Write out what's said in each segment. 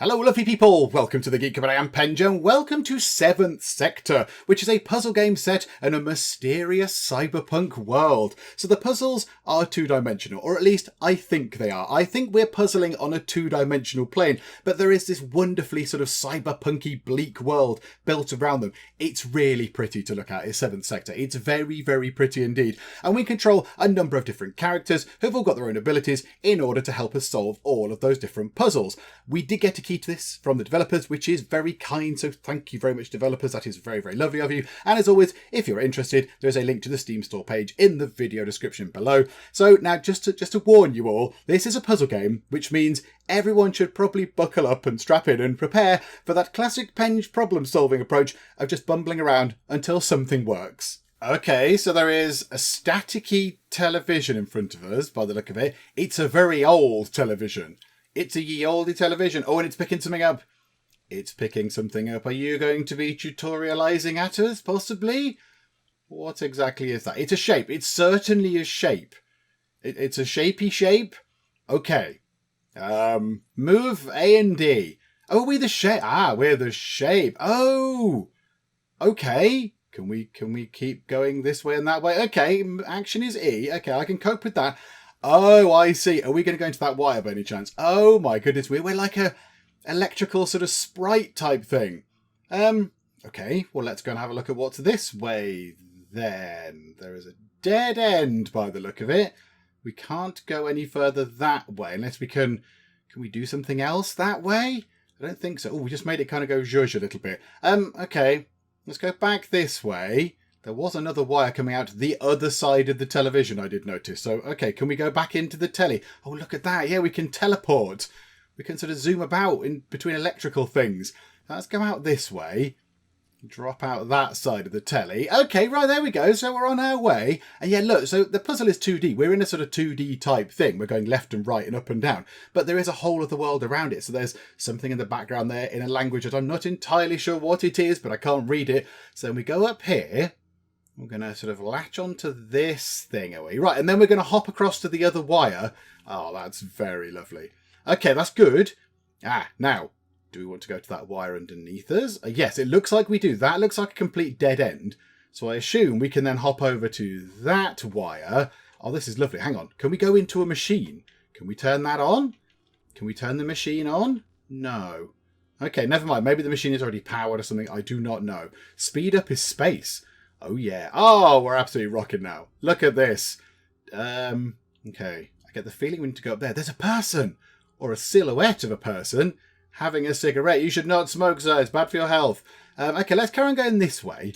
Hello lovely people, welcome to the Geek, but I am Penja, and welcome to 7th Sector, which is a puzzle game set in a mysterious cyberpunk world. So the puzzles are two-dimensional, or at least I think they are. I think we're puzzling on a two-dimensional plane, but there is this wonderfully sort of cyberpunky bleak world built around them. It's really pretty to look at, is 7th Sector. It's very, very pretty indeed. And we control a number of different characters who've all got their own abilities in order to help us solve all of those different puzzles. We did get a key to this from the developers, which is very kind, so thank you very much, developers. That is very, very lovely of you. And as always, if you're interested, there's a link to the Steam store page in the video description below. So now, just to warn you all, this is a puzzle game, which means everyone should probably buckle up and strap in and prepare for that classic Penge problem-solving approach of just bumbling around until something works. Okay, so there is a staticky television in front of us, by the look of it. It's a very old television. It's a ye oldie television. Oh, and it's picking something up. It's picking something up. Are you going to be tutorializing at us, possibly? What exactly is that? It's a shape. It's certainly a shape. It's a shapey shape. Okay. Move A and D. Oh, we're the shape. Ah, we're the shape. Oh, okay. Can we keep going this way and that way? Okay, action is E. Okay, I can cope with that. Oh, I see. Are we going to go into that wire by any chance? Oh my goodness, we're like a electrical sort of sprite type thing. Okay, well, let's go and have a look at what's this way then. There is a dead end by the look of it. We can't go any further that way unless we can we do something else that way? I don't think so. Oh, we just made it kind of go zhuzh a little bit. Okay, let's go back this way. There was another wire coming out the other side of the television, I did notice. So, okay, can we go back into the telly? Oh, look at that. Yeah, we can teleport. We can sort of zoom about in between electrical things. Let's go out this way. Drop out that side of the telly. Okay, right, there we go. So we're on our way. And yeah, look, so the puzzle is 2D. We're in a sort of 2D type thing. We're going left and right and up and down. But there is a whole other world around it. So there's something in the background there in a language that I'm not entirely sure what it is, but I can't read it. So we go up here. We're going to sort of latch onto this thing, are we? Right, and then we're going to hop across to the other wire. Oh, that's very lovely. Okay, that's good. Now, do we want to go to that wire underneath us? Yes, it looks like we do. That looks like a complete dead end. So I assume we can then hop over to that wire. Oh, this is lovely. Hang on. Can we go into a machine? Can we turn that on? Can we turn the machine on? No. Okay, never mind. Maybe the machine is already powered or something. I do not know. Speed up is space. Oh, yeah. Oh, we're absolutely rocking now. Look at this. Okay. I get the feeling we need to go up there. There's a person, or a silhouette of a person, having a cigarette. You should not smoke, sir. It's bad for your health. Okay, let's carry on going this way.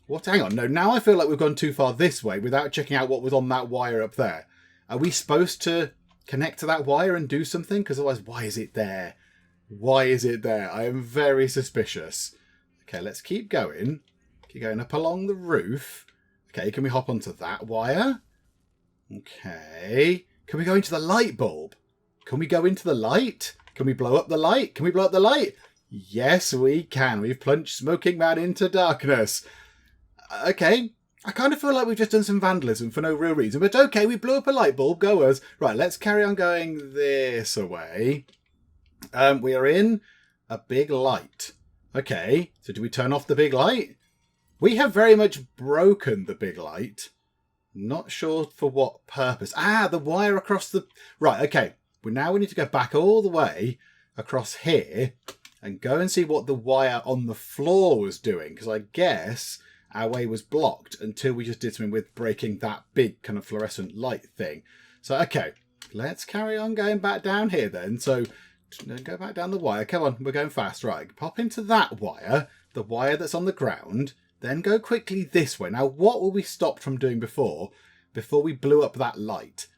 What? Hang on. No, now I feel like we've gone too far this way without checking out what was on that wire up there. Are we supposed to connect to that wire and do something? Because otherwise, why is it there? Why is it there? I am very suspicious. Okay, let's keep going. Keep going up along the roof. Okay, can we hop onto that wire? Okay. Can we go into the light bulb? Can we go into the light? Can we blow up the light? Can we blow up the light? Yes, we can. We've plunged Smoking Man into darkness. Okay. I kind of feel like we've just done some vandalism for no real reason. But okay, we blew up a light bulb. Go us. Right, let's carry on going this way. We are in a big light. Okay. So do we turn off the big light? We have very much broken the big light. Not sure for what purpose. The wire across the... Right, okay. Well, now we need to go back all the way across here and go and see what the wire on the floor was doing. Because I guess our way was blocked until we just did something with breaking that big kind of fluorescent light thing. So, okay. Let's carry on going back down here then. So, go back down the wire. Come on, we're going fast. Right, pop into that wire. The wire that's on the ground. Then go quickly this way. Now, what were we stopped from doing before we blew up that light?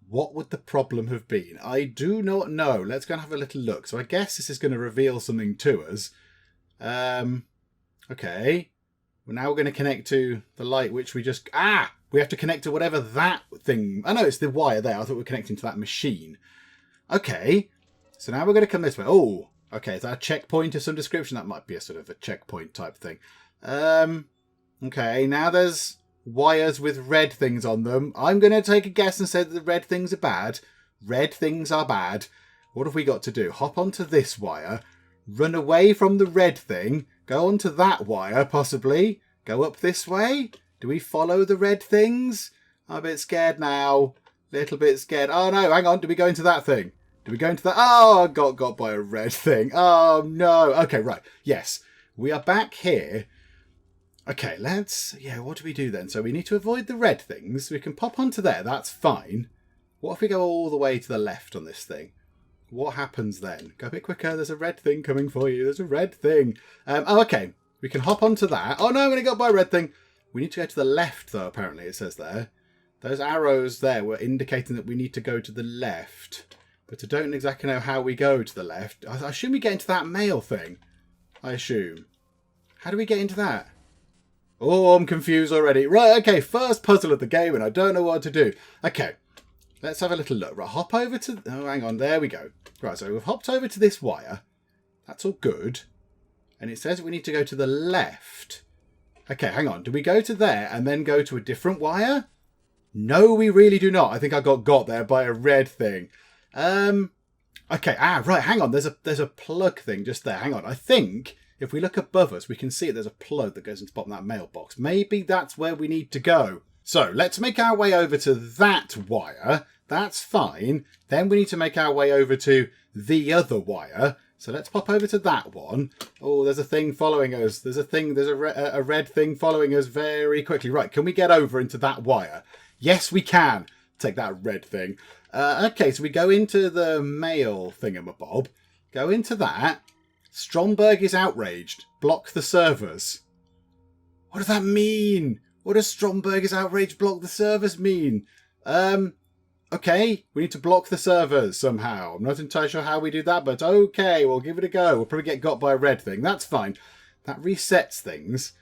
What would the problem have been? I do not know. Let's go and have a little look. So I guess this is going to reveal something to us. Okay. Well, now we're going to connect to the light, which we just... We have to connect to whatever that thing... Oh, no, it's the wire there. I thought we were connecting to that machine. Okay. So now we're going to come this way. Oh, okay. Is that a checkpoint of some description? That might be a sort of a checkpoint type thing. Okay, now there's wires with red things on them. I'm going to take a guess and say that the red things are bad. Red things are bad. What have we got to do? Hop onto this wire, run away from the red thing, go onto that wire, possibly. Go up this way. Do we follow the red things? I'm a bit scared now. Little bit scared. Oh no, hang on. Do we go into that thing? Do we go into that? Oh, I got by a red thing. Oh no. Okay, right. Yes. We are back here. Okay, what do we do then? So we need to avoid the red things. We can pop onto there. That's fine. What if we go all the way to the left on this thing? What happens then? Go a bit quicker. There's a red thing coming for you. There's a red thing. Okay. We can hop onto that. Oh no, I'm going to go by a red thing. We need to go to the left though, apparently it says there. Those arrows there were indicating that we need to go to the left. But I don't exactly know how we go to the left. I assume we get into that mail thing. I assume. How do we get into that? Oh, I'm confused already. Right, okay, first puzzle of the game and I don't know what to do. Okay, let's have a little look. Right, hop over to... Oh, hang on, there we go. Right, so we've hopped over to this wire. That's all good. And it says we need to go to the left. Okay, hang on. Do we go to there and then go to a different wire? No, we really do not. I think I got there by a red thing. Okay, right, hang on. There's a plug thing just there. Hang on. I think if we look above us, we can see there's a plug that goes into the bottom of that mailbox. Maybe that's where we need to go. So let's make our way over to that wire. That's fine. Then we need to make our way over to the other wire. So let's pop over to that one. Oh, there's a thing following us. There's a red thing following us very quickly. Right, can we get over into that wire? Yes, we can. Take that red thing. Okay, so we go into the mail thingamabob. Go into that. Stromberg is outraged. Block the servers. What does that mean? What does Stromberg is outraged, block the servers mean? Okay, we need to block the servers somehow. I'm not entirely sure how we do that, but okay, we'll give it a go. We'll probably get got by a red thing. That's fine. That resets things.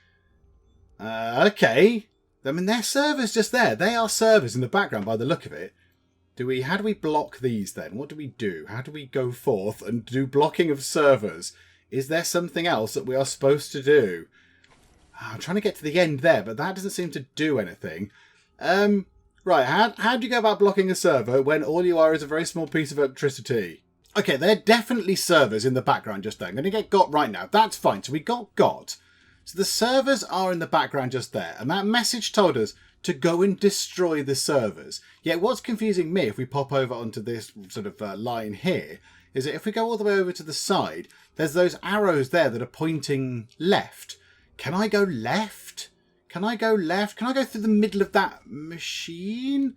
Okay. I mean, they're servers just there. They are servers in the background by the look of it. How do we block these then? What do we do? How do we go forth and do blocking of servers? Is there something else that we are supposed to do? I'm trying to get to the end there, but that doesn't seem to do anything. Right, how do you go about blocking a server when all you are is a very small piece of electricity? Okay, they're definitely servers in the background just there. I'm going to get got right now. That's fine. So we got. So the servers are in the background just there. And that message told us to go and destroy the servers. Yet what's confusing me, if we pop over onto this sort of line here, is that if we go all the way over to the side, there's those arrows there that are pointing left. Can I go left? Can I go left? Can I go through the middle of that machine?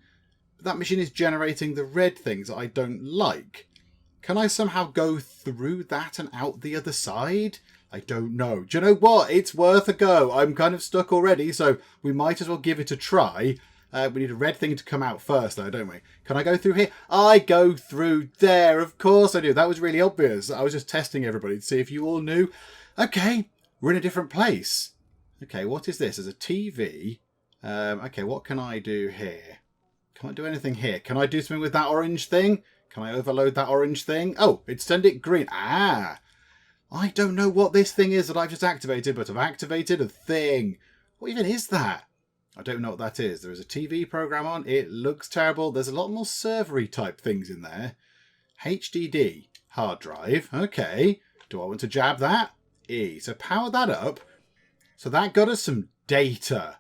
That machine is generating the red things I don't like. Can I somehow go through that and out the other side? I don't know. Do you know what? It's worth a go. I'm kind of stuck already, so we might as well give it a try. We need a red thing to come out first, though, don't we? Can I go through here? I go through there. Of course I do. That was really obvious. I was just testing everybody to see if you all knew. Okay, we're in a different place. Okay, what is this? There's a TV. Okay, what can I do here? Can't do anything here. Can I do something with that orange thing? Can I overload that orange thing? Oh, it's turned it green. Ah! I don't know what this thing is that I've just activated, but I've activated a thing. What even is that? I don't know what that is. There is a TV program on. It looks terrible. There's a lot more servery type things in there. HDD. Hard drive. Okay. Do I want to jab that? E. So power that up. So that got us some data.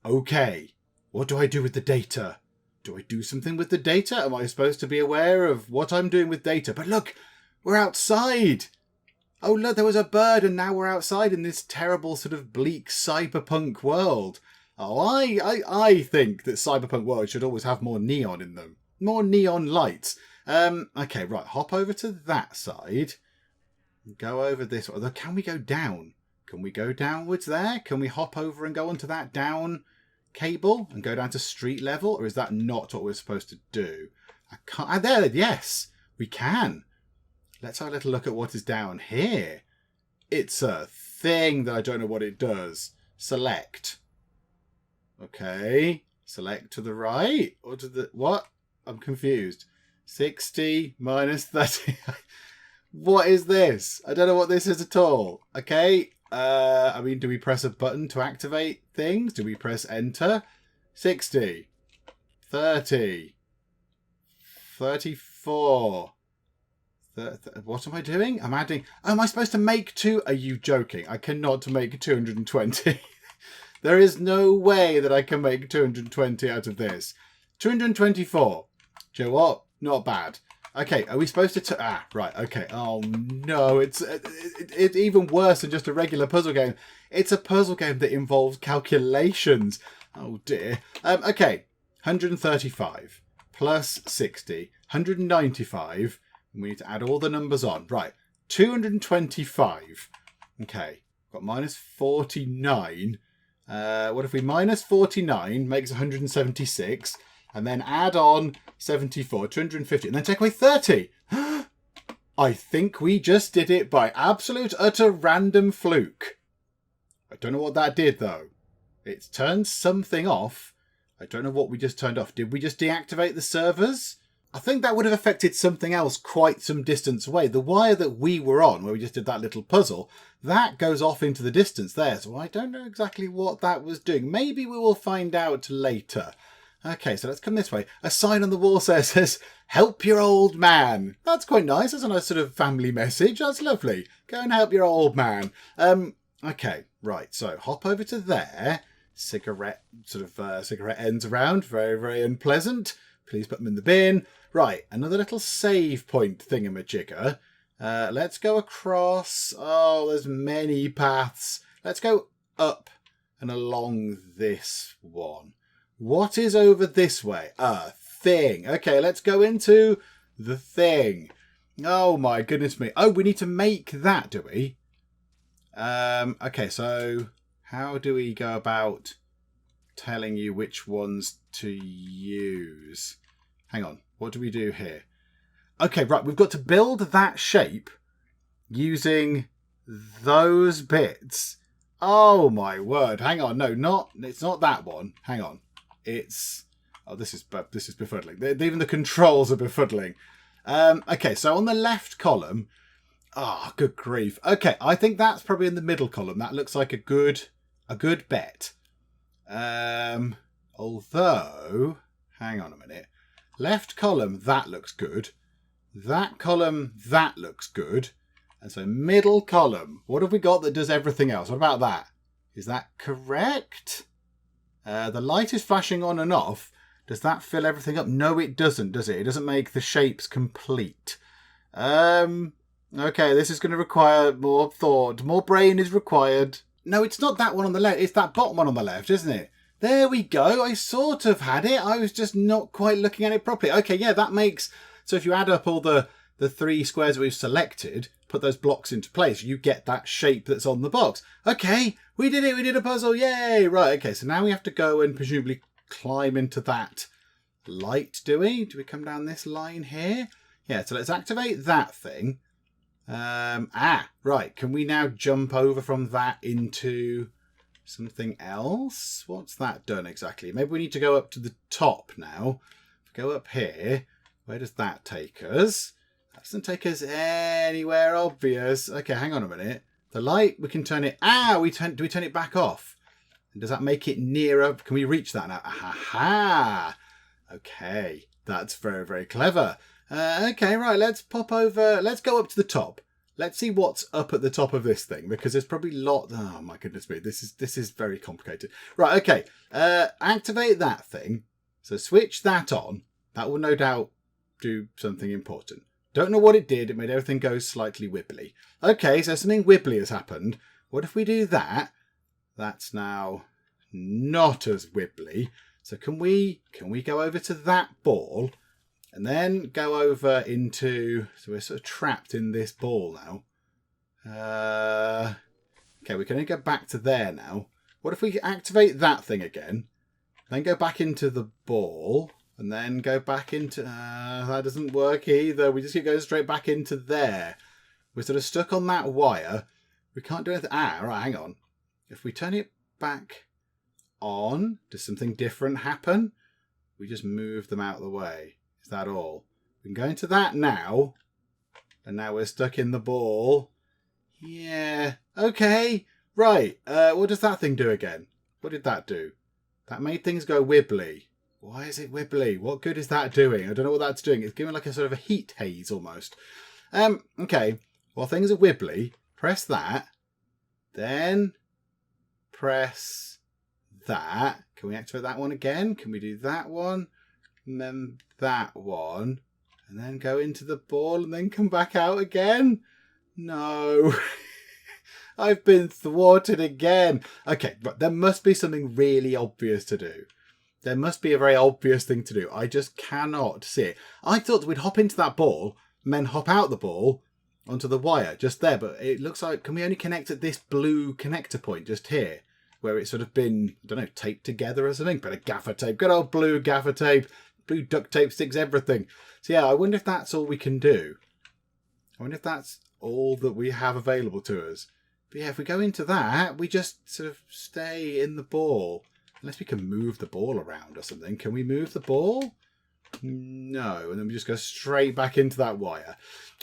Okay. What do I do with the data? Do I do something with the data? Am I supposed to be aware of what I'm doing with data? But look, we're outside. Oh, look, there was a bird and now we're outside in this terrible sort of bleak cyberpunk world. Oh, I think that cyberpunk worlds should always have more neon in them. More neon lights. Okay, right, hop over to that side. Go over this way. Can we go down? Can we go downwards there? Can we hop over and go onto that down cable and go down to street level? Or is that not what we're supposed to do? I can't. There, yes, we can. Let's have a little look at what is down here. It's a thing that I don't know what it does. Select. Okay. Select to the right. Or to the... What? I'm confused. 60 minus 30. What is this? I don't know what this is at all. Okay. I mean, do we press a button to activate things? Do we press enter? 60. 30. 34. What am I doing? I'm adding... Oh, am I supposed to make 2? Are you joking? I cannot make 220. There is no way that I can make 220 out of this. 224. Do you know what? Not bad. Okay, are we supposed to... right, okay. Oh, no. It's even worse than just a regular puzzle game. It's a puzzle game that involves calculations. Oh, dear. Okay, 135 plus 60. 195. We need to add all the numbers on. Right, 225. Okay, got minus 49. What if we minus 49 makes 176, and then add on 74, 250, and then take away 30? I think we just did it by absolute utter random fluke. I don't know what that did, though. It's turned something off. I don't know what we just turned off. Did we just deactivate the servers? I think that would have affected something else quite some distance away. The wire that we were on, where we just did that little puzzle, that goes off into the distance there. So I don't know exactly what that was doing. Maybe we will find out later. Okay, so let's come this way. A sign on the wall says, help your old man. That's quite nice. That's a nice sort of family message. That's lovely. Go and help your old man. Okay, right. So hop over to there. Cigarette ends around. Very, very unpleasant. Please put them in the bin. Right, another little save point thingamajigger. Let's go across. Oh, there's many paths. Let's go up and along this one. What is over this way? A thing. Okay, let's go into the thing. Oh my goodness me. Oh, we need to make that, do we? Okay, so how do we go about telling you which ones to use? Hang on, what do we do here? Okay, right, we've got to build that shape using those bits. Oh my word, hang on, no, it's not that one. Hang on, it's... Oh, this is befuddling. Even the controls are befuddling. Okay, so on the left column... Oh, good grief. Okay, I think that's probably in the middle column. That looks like a good bet. Although... Hang on a minute. Left column, that looks good. That column, that looks good. And so middle column, what have we got that does everything else? What about that? Is that correct? The light is flashing on and off. Does that fill everything up? No, it doesn't, does it? It doesn't make the shapes complete. Okay, this is going to require more thought. More brain is required. No, it's not that one on the left. It's that bottom one on the left, isn't it? There we go. I sort of had it. I was just not quite looking at it properly. Okay, yeah, that makes... So if you add up all the 3 squares we've selected, put those blocks into place, you get that shape that's on the box. Okay, we did it. We did a puzzle. Yay. Right, okay, so now we have to go and presumably climb into that light, do we? Do we come down this line here? Yeah, so let's activate that thing. Right. Can we now jump over from that into... something else? What's that done exactly? Maybe we need to go up to the top now. Go up here. Where does that take us? That doesn't take us anywhere obvious. Okay, hang on a minute. The light, we can turn it... do we turn it back off? And does that make it nearer? Can we reach that now? Aha! Okay, that's very, very clever. Okay, right, let's pop over. Let's go up to the top. Let's see what's up at the top of this thing, because there's probably oh my goodness me, this is very complicated. Right, okay. Activate that thing. So switch that on. That will no doubt do something important. Don't know what it did. It made everything go slightly wibbly. Okay, so something wibbly has happened. What if we do that? That's now not as wibbly. So can we go over to that ball? And then go over into... So we're sort of trapped in this ball now. Okay, we can only go back to there now. What if we activate that thing again? Then go back into the ball. And then go back into... that doesn't work either. We just keep going straight back into there. We're sort of stuck on that wire. We can't do anything... right, hang on. If we turn it back on, does something different happen? We just move them out of the way. Is that all? We can go into that now. And now we're stuck in the ball. Yeah. Okay. Right. What does that thing do again? What did that do? That made things go wibbly. Why is it wibbly? What good is that doing? I don't know what that's doing. It's giving like a sort of a heat haze almost. Okay. While things are wibbly, press that. Then press that. Can we activate that one again? Can we do that one? And then that one. And then go into the ball and then come back out again? No. I've been thwarted again. Okay, but there must be something really obvious to do. There must be a very obvious thing to do. I just cannot see it. I thought that we'd hop into that ball and then hop out the ball onto the wire just there. But it looks like, can we only connect at this blue connector point just here? Where it's sort of been, I don't know, taped together or something. But a gaffer tape. Good old blue gaffer tape. Blue duct tape sticks everything. So yeah, I wonder if that's all we can do. I wonder if that's all that we have available to us. But yeah, if we go into that, we just sort of stay in the ball. Unless we can move the ball around or something. Can we move the ball? No. And then we just go straight back into that wire.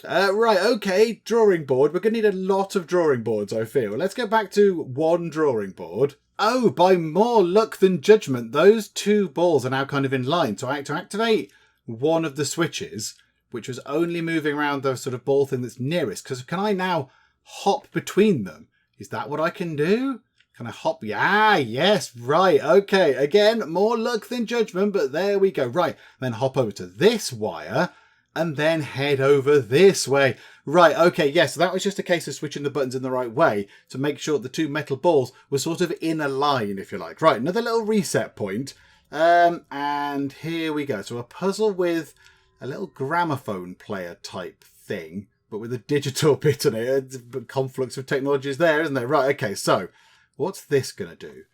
Right, okay, drawing board. We're going to need a lot of drawing boards, I feel. Let's go back to one drawing board. Oh, by more luck than judgment, those two balls are now kind of in line. So I have to activate one of the switches, which was only moving around the sort of ball thing that's nearest. Because can I now hop between them? Is that what I can do? Can I hop? Yeah, yes, right, okay. Again, more luck than judgment, but there we go. Right, then hop over to this wire and then head over this way. Right, okay, yes, so that was just a case of switching the buttons in the right way to make sure the two metal balls were sort of in a line, if you like. Right, another little reset point. And here we go. So a puzzle with a little gramophone player type thing, but with a digital bit on it. Conflux of technologies there, isn't there? Right, okay, so what's this going to do?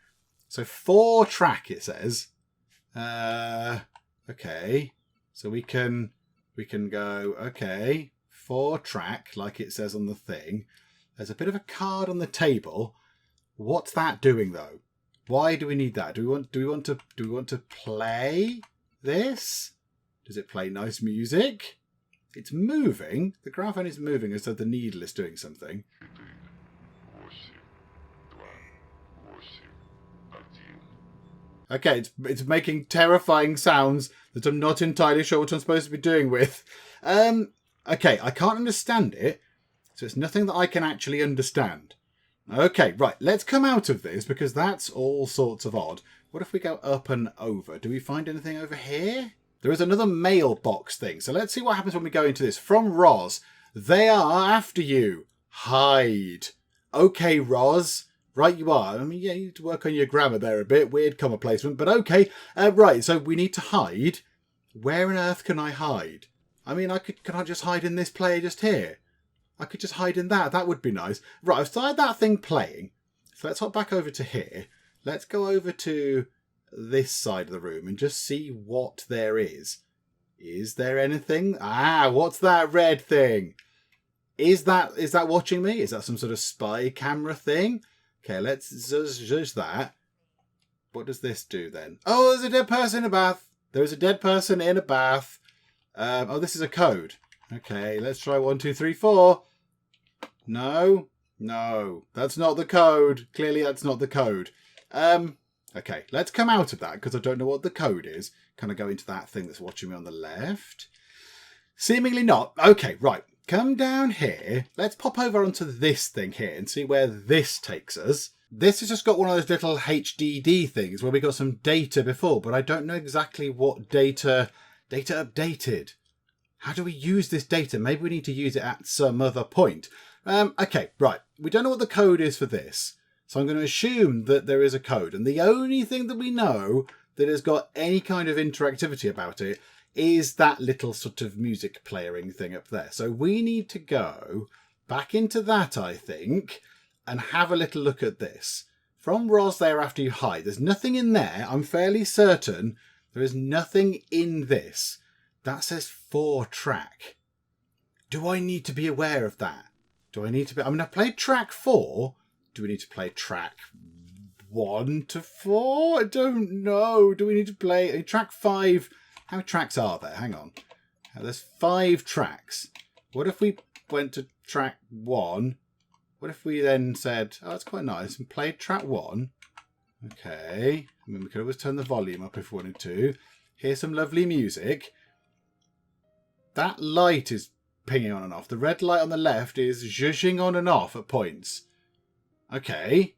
So 4 track, it says. Okay, so we can go, okay, 4 track, like it says on the thing. There's a bit of a card on the table. What's that doing though? Why do we need that? Do we want to play this? Does it play nice music? It's moving. The gramophone is moving as though the needle is doing something. Okay, it's making terrifying sounds that I'm not entirely sure what I'm supposed to be doing with. Okay, I can't understand it, so it's nothing that I can actually understand. Okay, right, let's come out of this because that's all sorts of odd. What if we go up and over? Do we find anything over here? There is another mailbox thing, so let's see what happens when we go into this. From Roz, they are after you. Hide. Okay, Roz. Right, you are. I mean, yeah, you need to work on your grammar there a bit. Weird comma placement, but okay. Right, so we need to hide. Where on earth can I hide? I mean, can I just hide in this player just here? I could just hide in that. That would be nice. Right, I've started that thing playing. So let's hop back over to here. Let's go over to this side of the room and just see what there is. Is there anything? Ah, what's that red thing? Is that watching me? Is that some sort of spy camera thing? Okay, let's zhuzh that. What does this do then? Oh, there's a dead person in a bath. There's a dead person in a bath. Oh, this is a code. Okay, let's try 1, 2, 3, 4. No, that's not the code. Clearly, that's not the code. Okay, let's come out of that because I don't know what the code is. Can I go into that thing that's watching me on the left? Seemingly not. Okay, right. Come down here. Let's pop over onto this thing here and see where this takes us. This has just got one of those little HDD things where we got some data before, but I don't know exactly what data updated. How do we use this data? Maybe we need to use it at some other point. Okay, right. We don't know what the code is for this. So I'm going to assume that there is a code. And the only thing that we know that has got any kind of interactivity about it is that little sort of music playering thing up there. So we need to go back into that, I think, and have a little look at this. From Roz there after you hide. There's nothing in there. I'm fairly certain there is nothing in this. That says 4 track. Do I need to be aware of that? Do I need to be... I mean, I played track 4. Do we need to play track 1 to 4? I don't know. Do we need to play... track 5... How many tracks are there? Hang on. There's 5 tracks. What if we went to track 1? What if we then said, oh, that's quite nice, and played track 1? Okay. I mean, we could always turn the volume up if we wanted to. Here's some lovely music. That light is pinging on and off. The red light on the left is zhuzhing on and off at points. Okay.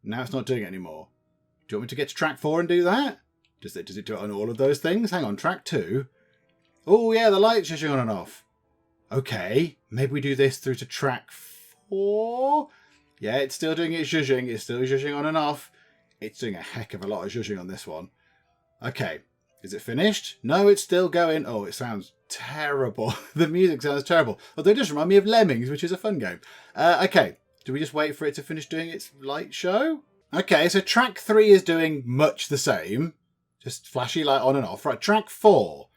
Now it's not doing it anymore. Do you want me to get to track 4 and do that? Does it do it on all of those things? Hang on, track 2. Oh, yeah, the light's zhuzhing on and off. Okay. Maybe we do this through to track 4. Yeah, it's still doing its zhuzhing. It's still zhuzhing on and off. It's doing a heck of a lot of zhuzhing on this one. Okay. Is it finished? No, it's still going. Oh, it sounds terrible. The music sounds terrible. Although it does remind me of Lemmings, which is a fun game. Okay. Do we just wait for it to finish doing its light show? Okay, so track 3 is doing much the same. Just flashy light on and off. Right, track 4.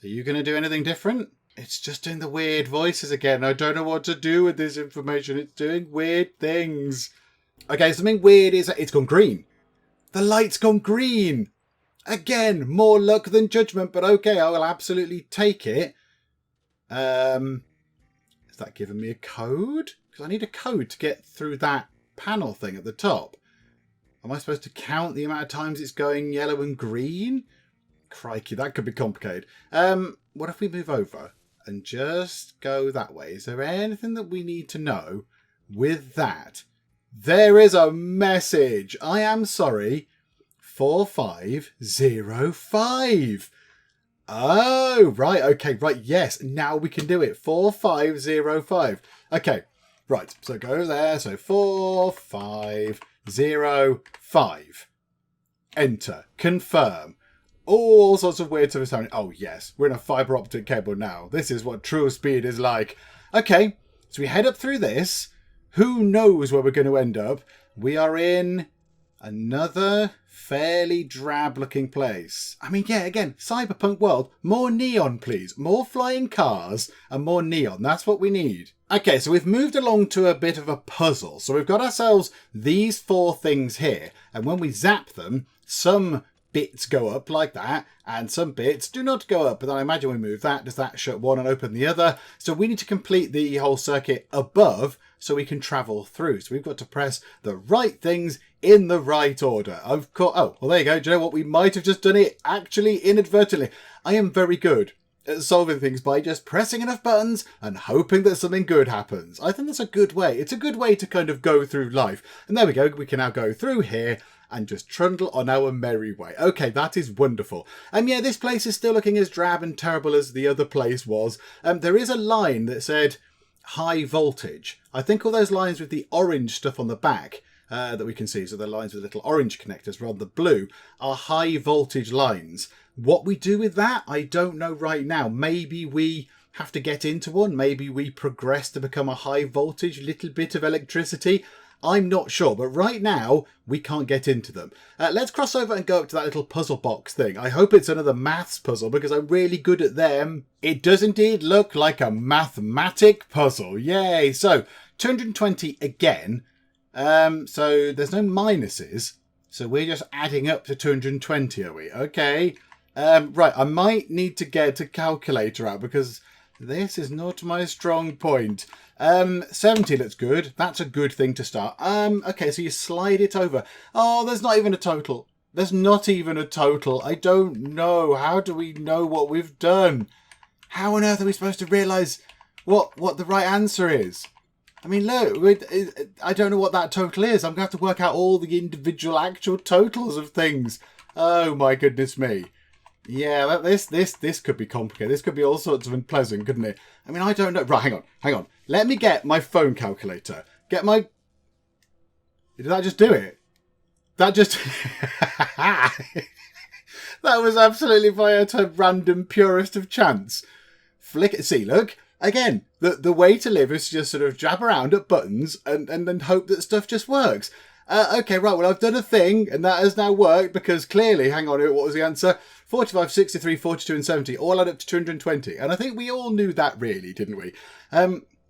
Are you going to do anything different? It's just doing the weird voices again. I don't know what to do with this information. It's doing weird things. Okay, something weird is that it's gone green. The light's gone green. Again, more luck than judgment, but okay, I will absolutely take it. Is that giving me a code? Because I need a code to get through that panel thing at the top. Am I supposed to count the amount of times it's going yellow and green? Crikey, that could be complicated. What if we move over and just go that way? Is there anything that we need to know with that? There is a message. I am sorry. 4505. Oh, right. Okay, right. Yes, now we can do it. 4505. Okay, right. So go there. So 4505. Enter. Confirm. All sorts of weird stuff happening. Oh, yes. We're in a fibre optic cable now. This is what true speed is like. Okay, so we head up through this. Who knows where we're going to end up? We are in another fairly drab looking place. I mean, yeah, again, cyberpunk world. More neon, please. More flying cars and more neon. That's what we need. Okay, so we've moved along to a bit of a puzzle. So we've got ourselves these 4 things here. And when we zap them, some bits go up like that, and some bits do not go up. But then I imagine we move that. Does that shut one and open the other? So we need to complete the whole circuit above so we can travel through. So we've got to press the right things in the right order. Of course. Oh, well, there you go. Do you know what? We might have just done it actually inadvertently. I am very good at solving things by just pressing enough buttons and hoping that something good happens. I think that's a good way. It's a good way to kind of go through life. And there we go. We can now go through here and just trundle on our merry way. Okay, that is wonderful. Yeah, this place is still looking as drab and terrible as the other place was. There is a line that said high voltage. I think all those lines with the orange stuff on the back that we can see, so the lines with little orange connectors rather than blue, are high voltage lines. What we do with that, I don't know right now. Maybe we have to get into one. Maybe we progress to become a high voltage little bit of electricity. I'm not sure, but right now we can't get into them. Let's cross over and go up to that little puzzle box thing. I hope it's another maths puzzle because I'm really good at them. It does indeed look like a mathematic puzzle. Yay! So 220 again. So there's no minuses. So we're just adding up to 220, are we? Okay. Right, I might need to get a calculator out because this is not my strong point. 70 looks good. That's a good thing to start. Okay, so you slide it over. Oh, there's not even a total. There's not even a total. I don't know. How do we know what we've done? How on earth are we supposed to realise what the right answer is? I mean, look, I don't know what that total is. I'm going to have to work out all the individual actual totals of things. Oh, my goodness me. Yeah, this could be complicated. This could be all sorts of unpleasant, couldn't it? I mean, I don't know. Right, hang on. Let me get my phone calculator. Did that just do it? That just... That was absolutely via a random purest of chance. Flick it. See, look. Again, the way to live is to just sort of jab around at buttons and then hope that stuff just works. Okay, right, well, I've done a thing, and that has now worked, because clearly, hang on, what was the answer? 45, 63, 42, and 70, all add up to 220. And I think we all knew that, really, didn't we?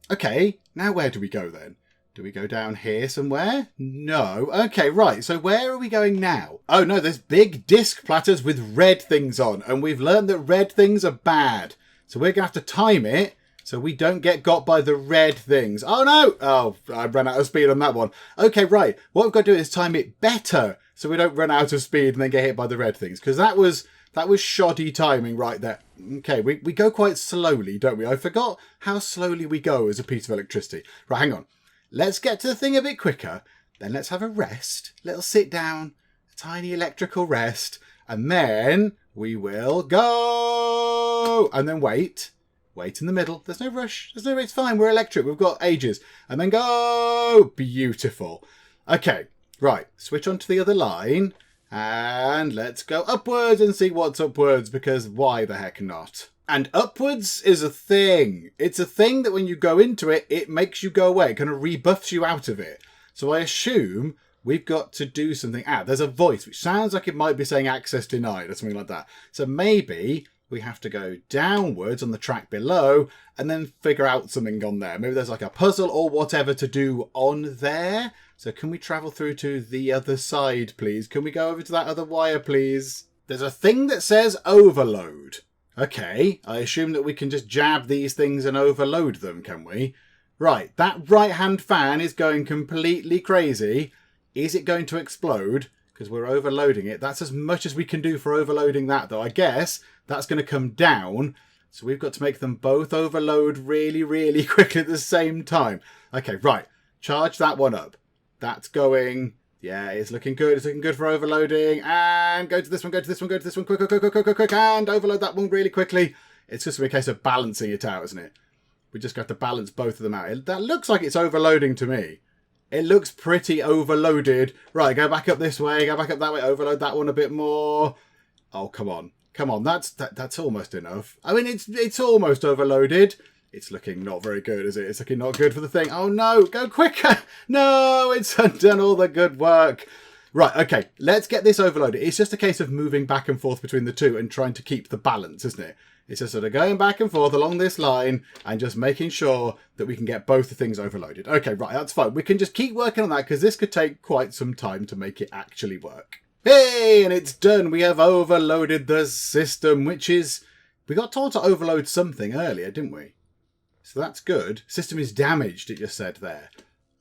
Okay, now where do we go, then? Do we go down here somewhere? No. Okay, right, so where are we going now? Oh, no, there's big disc platters with red things on, and we've learned that red things are bad. So we're going to have to time it so we don't get got by the red things. Oh, no! Oh, I ran out of speed on that one. Okay, right. What we've got to do is time it better so we don't run out of speed and then get hit by the red things. Because that was That was shoddy timing right there. Okay, we go quite slowly, don't we? I forgot how slowly we go as a piece of electricity. Right, hang on. Let's get to the thing a bit quicker. Then let's have a rest. Little sit down. A tiny electrical rest. And then we will go. And then wait. Wait in the middle. There's no rush. It's fine. We're electric. We've got ages. And then go. Beautiful. Okay. Right. Switch on to the other line. And let's go upwards and see what's upwards, because why the heck not? And upwards is a thing. It's a thing that when you go into it, it makes you go away. It kind of rebuffs you out of it. So I assume we've got to do something. There's a voice which sounds like it might be saying access denied or something like that. So maybe we have to go downwards on the track below and then figure out something on there. Maybe there's like a puzzle or whatever to do on there. So can we travel through to the other side, please? Can we go over to that other wire, please? There's a thing that says overload. Okay, I assume that we can just jab these things and overload them, can we? Right, that right-hand fan is going completely crazy. Is it going to explode? Because we're overloading it. That's as much as we can do for overloading that, though. I guess that's going to come down. So we've got to make them both overload really, really quickly at the same time. Okay, right. Charge that one up. That's going... Yeah, it's looking good. It's looking good for overloading. And go to this one, go to this one, go to this one. Quick, quick, quick, quick, quick, quick. And overload that one really quickly. It's just a case of balancing it out, isn't it? We just got to balance both of them out. That looks like it's overloading to me. It looks pretty overloaded. Right, go back up this way. Go back up that way. Overload that one a bit more. Oh, come on. Come on. That's almost enough. I mean, it's almost overloaded. It's looking not very good, is it? It's looking not good for the thing. Oh, no. Go quicker. No, it's undone all the good work. Right, okay. Let's get this overloaded. It's just a case of moving back and forth between the two and trying to keep the balance, isn't it? It's just sort of going back and forth along this line and just making sure that we can get both the things overloaded. Okay, right, that's fine. We can just keep working on that because this could take quite some time to make it actually work. Hey, and it's done. We have overloaded the system, which is... We got told to overload something earlier, didn't we? So that's good. System is damaged, it just said there.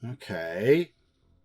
Okay.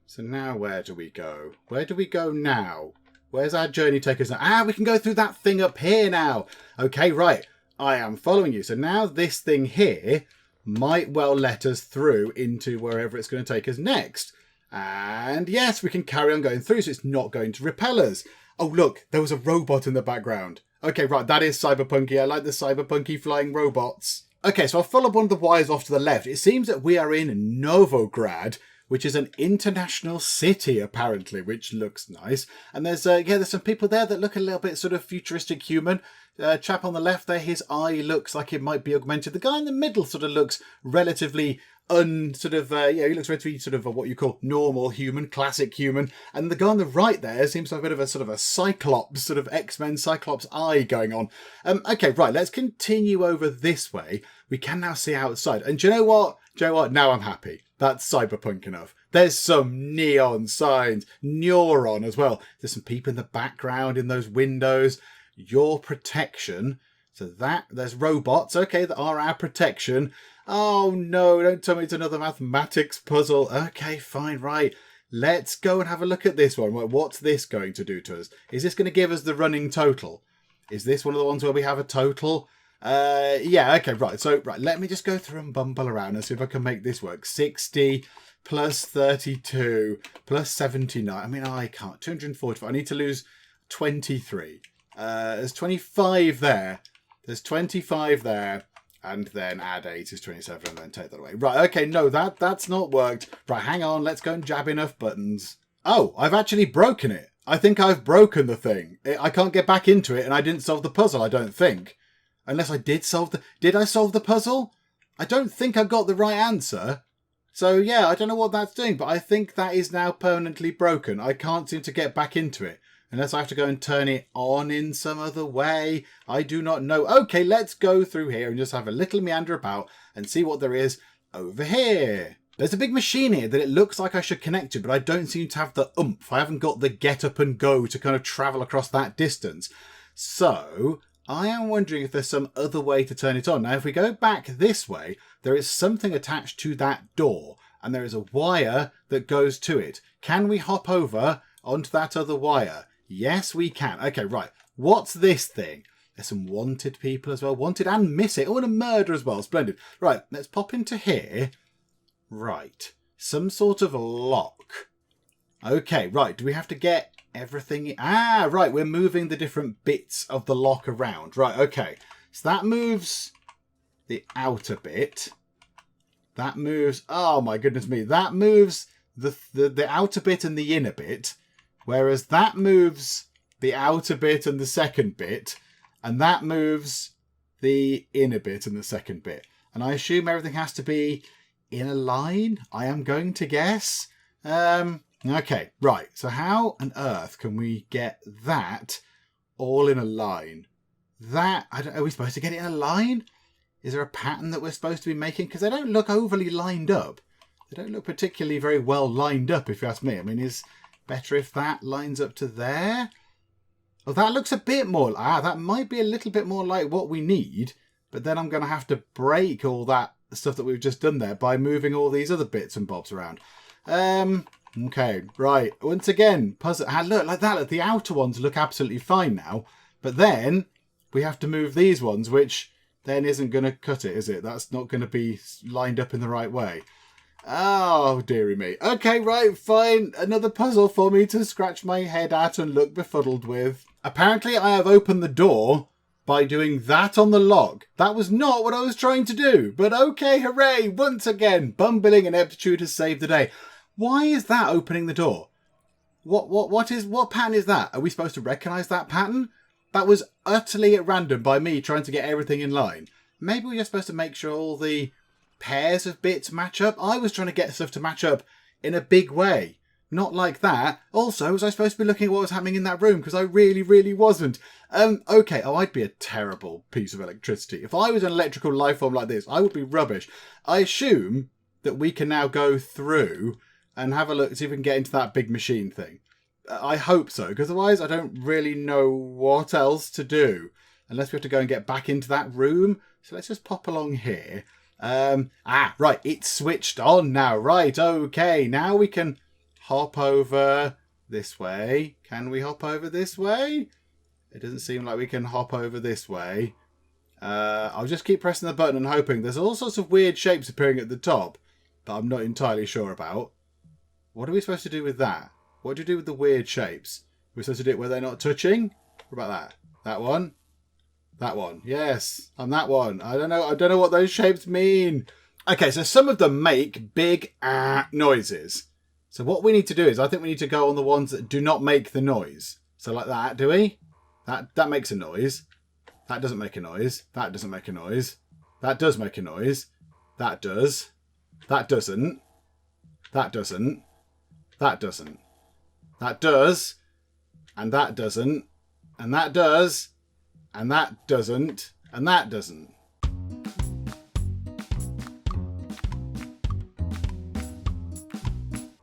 So now where do we go? Where do we go now? Where's our journey take us now? We can go through that thing up here now. Okay, right. I am following you. So now this thing here might well let us through into wherever it's going to take us next. And yes, we can carry on going through, so it's not going to repel us. Oh, look, there was a robot in the background. Okay, right, that is cyberpunky. I like the cyberpunky flying robots. Okay, so I'll follow one of the wires off to the left. It seems that we are in Novograd, which is an international city, apparently, which looks nice. And there's some people there that look a little bit sort of futuristic human. Chap on the left there, his eye looks like it might be augmented. The guy in the middle sort of looks relatively he looks relatively sort of what you call normal human, classic human. And the guy on the right there seems to have a bit of a sort of a Cyclops, sort of X-Men Cyclops eye going on. Okay, right, let's continue over this way. We can now see outside. And do you know what? Now I'm happy. That's cyberpunk enough. There's some neon signs, neuron as well. There's some people in the background in those windows. Your protection. So there's robots, okay, that are our protection. Oh no, don't tell me it's another mathematics puzzle. Okay, fine, right. Let's go and have a look at this one. What's this going to do to us? Is this going to give us the running total? Is this one of the ones where we have a total? Yeah, okay, right. So, let me just go through and bumble around and see if I can make this work. 60 plus 32 plus 79. I mean, I can't. 245. I need to lose 23. There's 25 there. There's 25 there. And then add 8 is 27 and then take that away. Right, okay, no, that's not worked. Right, hang on, let's go and jab enough buttons. Oh, I've actually broken it. I think I've broken the thing. I can't get back into it and I didn't solve the puzzle, I don't think. Unless I did solve the... Did I solve the puzzle? I don't think I got the right answer. So, yeah, I don't know what that's doing, but I think that is now permanently broken. I can't seem to get back into it. Unless I have to go and turn it on in some other way. I do not know. Okay, let's go through here and just have a little meander about and see what there is over here. There's a big machine here that it looks like I should connect to, but I don't seem to have the oomph. I haven't got the get up and go to kind of travel across that distance. So I am wondering if there's some other way to turn it on. Now, if we go back this way, there is something attached to that door and there is a wire that goes to it. Can we hop over onto that other wire? Yes, we can. Okay, right. What's this thing? There's some wanted people as well. Wanted and missing. Oh, and a murder as well. Splendid. Right, let's pop into here. Right. Some sort of lock. Okay, right. Do we have to get everything? Ah, right. We're moving the different bits of the lock around. Right, okay. So that moves the outer bit. That moves... Oh, my goodness me. That moves the outer bit and the inner bit. Whereas that moves the outer bit and the second bit. And that moves the inner bit and the second bit. And I assume everything has to be in a line, I am going to guess. Okay, right. So how on earth can we get that all in a line? Are we supposed to get it in a line? Is there a pattern that we're supposed to be making? Because they don't look overly lined up. They don't look particularly very well lined up, if you ask me. I mean, is better if that lines up to there? Oh, that looks a bit more... that might be a little bit more like what we need. But then I'm going to have to break all that stuff that we've just done there by moving all these other bits and bobs around. Okay, right. Once again, puzzle. Look, like that. Look, the outer ones look absolutely fine now. But then we have to move these ones, which then isn't going to cut it, is it? That's not going to be lined up in the right way. Oh, dearie me. Okay, right, fine. Another puzzle for me to scratch my head at and look befuddled with. Apparently, I have opened the door by doing that on the lock. That was not what I was trying to do. But okay, hooray. Once again, bumbling ineptitude has saved the day. Why is that opening the door? What pattern is that? Are we supposed to recognise that pattern? That was utterly at random by me trying to get everything in line. Maybe we're just supposed to make sure all the pairs of bits match up. I was trying to get stuff to match up in a big way. Not like that. Also, was I supposed to be looking at what was happening in that room? Because I really, really wasn't. Okay. Oh, I'd be a terrible piece of electricity. If I was an electrical life form like this, I would be rubbish. I assume that we can now go through and have a look, see if we can get into that big machine thing. I hope so, because otherwise I don't really know what else to do. Unless we have to go and get back into that room. So let's just pop along here. Right. It's switched on now. Right. Okay. Now we can hop over this way. Can we hop over this way? It doesn't seem like we can hop over this way. I'll just keep pressing the button and hoping. There's all sorts of weird shapes appearing at the top that I'm not entirely sure about. What are we supposed to do with that? What do you do with the weird shapes? We're supposed to do it where they're not touching? What about that? That one? That one. Yes, and that one. I don't know what those shapes mean. Okay, so some of them make big noises. So what we need to do is, I think we need to go on the ones that do not make the noise. So like that, do we? That makes a noise. That doesn't make a noise. That doesn't make a noise. That does make a noise. That does. That doesn't. That doesn't. That doesn't. That does. And that doesn't. And that does. And that doesn't. And that doesn't.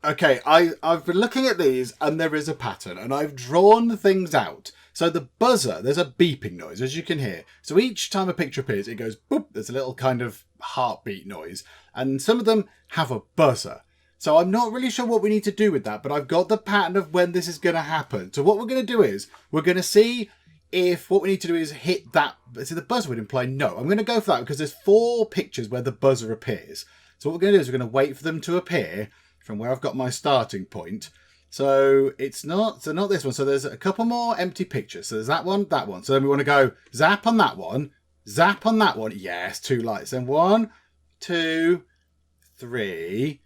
Okay, I've been looking at these and there is a pattern and I've drawn things out. So the buzzer, there's a beeping noise, as you can hear. So each time a picture appears, it goes boop. There's a little kind of heartbeat noise. And some of them have a buzzer. So I'm not really sure what we need to do with that, but I've got the pattern of when this is going to happen. So what we're going to do is, we're going to see if what we need to do is hit that. See, the buzzer would imply no. I'm going to go for that because there's 4 pictures where the buzzer appears. So what we're going to do is we're going to wait for them to appear from where I've got my starting point. So it's not this one. So there's a couple more empty pictures. So there's that one, that one. So then we want to go zap on that one, zap on that one. Yes, 2 lights. Then 1, 2, 3.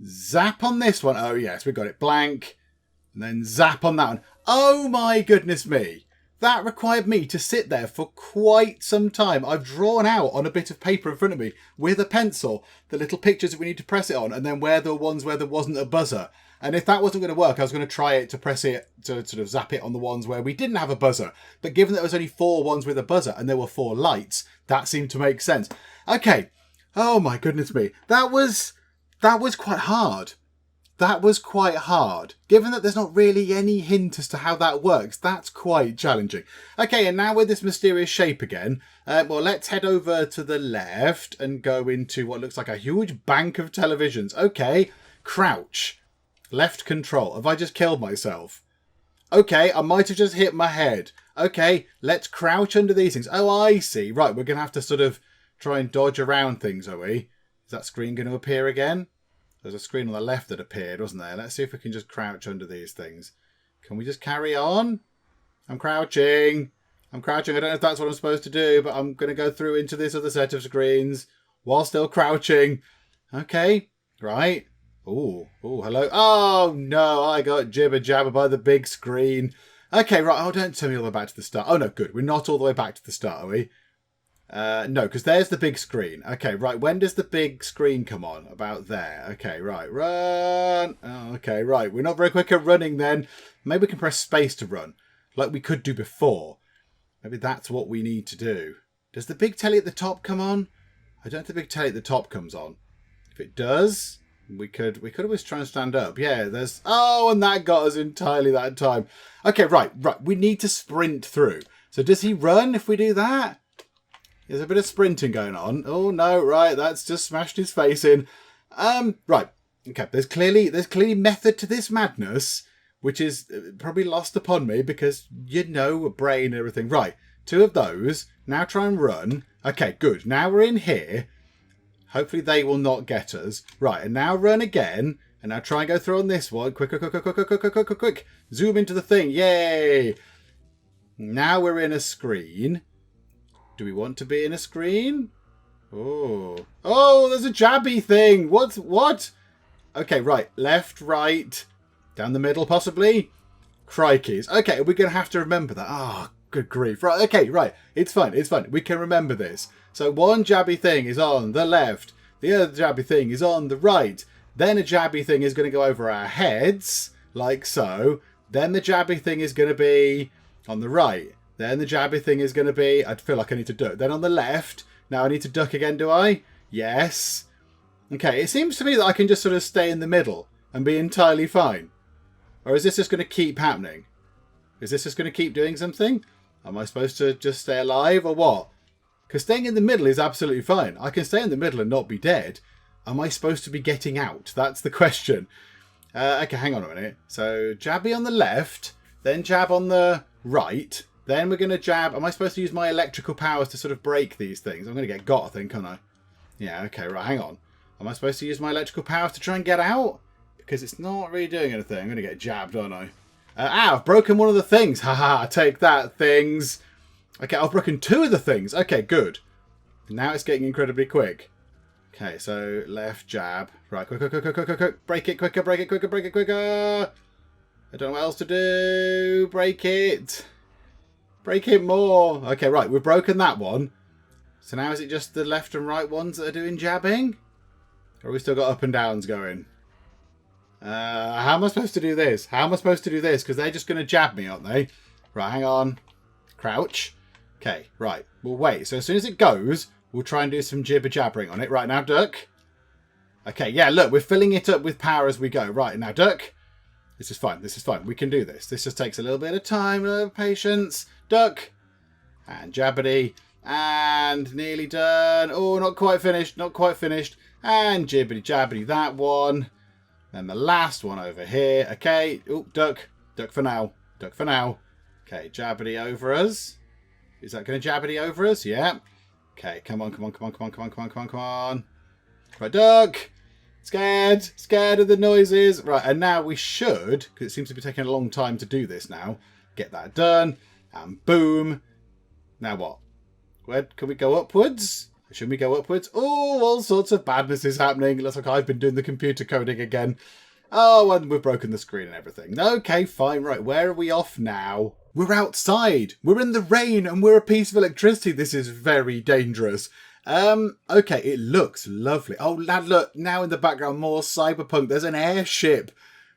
Zap on this one. Oh, yes, we got it. Blank. And then zap on that one. Oh, my goodness me. That required me to sit there for quite some time. I've drawn out on a bit of paper in front of me with a pencil the little pictures that we need to press it on, and then where there were ones where there wasn't a buzzer. And if that wasn't going to work, I was going to try it to press it, to sort of zap it on the ones where we didn't have a buzzer. But given that there was only 4 ones with a buzzer and there were 4 lights, that seemed to make sense. Okay. Oh, my goodness me. That was quite hard. That was quite hard. Given that there's not really any hint as to how that works, that's quite challenging. Okay, and now with this mysterious shape again, well, let's head over to the left and go into what looks like a huge bank of televisions. Okay, crouch. Left control. Have I just killed myself? Okay, I might have just hit my head. Okay, let's crouch under these things. Oh, I see. Right, we're going to have to sort of try and dodge around things, are we? Is that screen going to appear again? There's a screen on the left that appeared, wasn't there? Let's see if we can just crouch under these things. Can we just carry on? I'm crouching. I'm crouching. I don't know if that's what I'm supposed to do, but I'm going to go through into this other set of screens while still crouching. Okay, right. Oh, hello. Oh, no, I got jibber-jabber by the big screen. Okay, right. Oh, don't tell me all the way back to the start. Oh, no, good. We're not all the way back to the start, are we? No, because there's the big screen. Okay, right. When does the big screen come on? About there. Okay, right. Run. Oh, okay, right. We're not very quick at running then. Maybe we can press space to run, like we could do before. Maybe that's what we need to do. Does the big telly at the top come on? I don't think the big telly at the top comes on. If it does, we could always try and stand up. Yeah, there's... Oh, and that got us entirely that time. Okay, right. We need to sprint through. So does he run if we do that? There's a bit of sprinting going on. Oh, no, right. That's just smashed his face in. Right. Okay, there's clearly method to this madness, which is probably lost upon me because, you know, a brain and everything. Right. 2 of those. Now try and run. Okay, good. Now we're in here. Hopefully they will not get us. Right, and now run again. And now try and go through on this one. Quick. Zoom into the thing. Yay! Now we're in a screen. Do we want to be in a screen? Oh, there's a jabby thing. What? Okay, right. Left, right. Down the middle, possibly. Crikeys. Okay, we're going to have to remember that. Oh, good grief. Right, okay, right. It's fine. We can remember this. So one jabby thing is on the left. The other jabby thing is on the right. Then a jabby thing is going to go over our heads, like so. Then the jabby thing is going to be on the right. Then the jabby thing is going to be... I feel like I need to duck. Then on the left. Now I need to duck again, do I? Yes. Okay, it seems to me that I can just sort of stay in the middle and be entirely fine. Or is this just going to keep happening? Is this just going to keep doing something? Am I supposed to just stay alive or what? Because staying in the middle is absolutely fine. I can stay in the middle and not be dead. Am I supposed to be getting out? That's the question. Okay, hang on a minute. So, jabby on the left, then jab on the right, then we're going to jab. Am I supposed to use my electrical powers to sort of break these things? I'm going to get got, I think, aren't I? Yeah, okay, right, hang on. Am I supposed to use my electrical powers to try and get out? Because it's not really doing anything. I'm going to get jabbed, aren't I? I've broken one of the things. Haha, take that, things. Okay, I've broken 2 of the things. Okay, good. Now it's getting incredibly quick. Okay, so left jab. Right, quick. Break it quicker. I don't know what else to do. Break it. Break it more. Okay, right, we've broken that one. So now is it just the left and right ones that are doing jabbing? Or have we still got up and downs going? How am I supposed to do this? Because they're just going to jab me, aren't they? Right, hang on. Crouch. Okay, right. We'll wait. So as soon as it goes, we'll try and do some jibber-jabbering on it. Right, now duck. Okay, yeah, look, we're filling it up with power as we go. Right, now duck. This is fine. We can do this. This just takes a little bit of time, a little patience. Duck. And jabbity. And nearly done. Oh, not quite finished. And jibbity-jabbity, that one. Then the last one over here. Okay. Oh, duck. Duck for now. Okay, jabbity over us. Is that going to jabbity over us? Yeah. Okay, come on. Right, duck. Scared of the noises. Right, and now we should, because it seems to be taking a long time to do this now, get that done. And boom. Now what? Where can we go upwards? Should we go upwards? Oh, all sorts of badness is happening. It looks like I've been doing the computer coding again. Oh, and we've broken the screen and everything. Okay, fine. Right, where are we off now? We're outside. We're in the rain and we're a piece of electricity. This is very dangerous. Okay, it looks lovely. Oh, lad, look, now in the background, more Cyberpunk. There's an airship.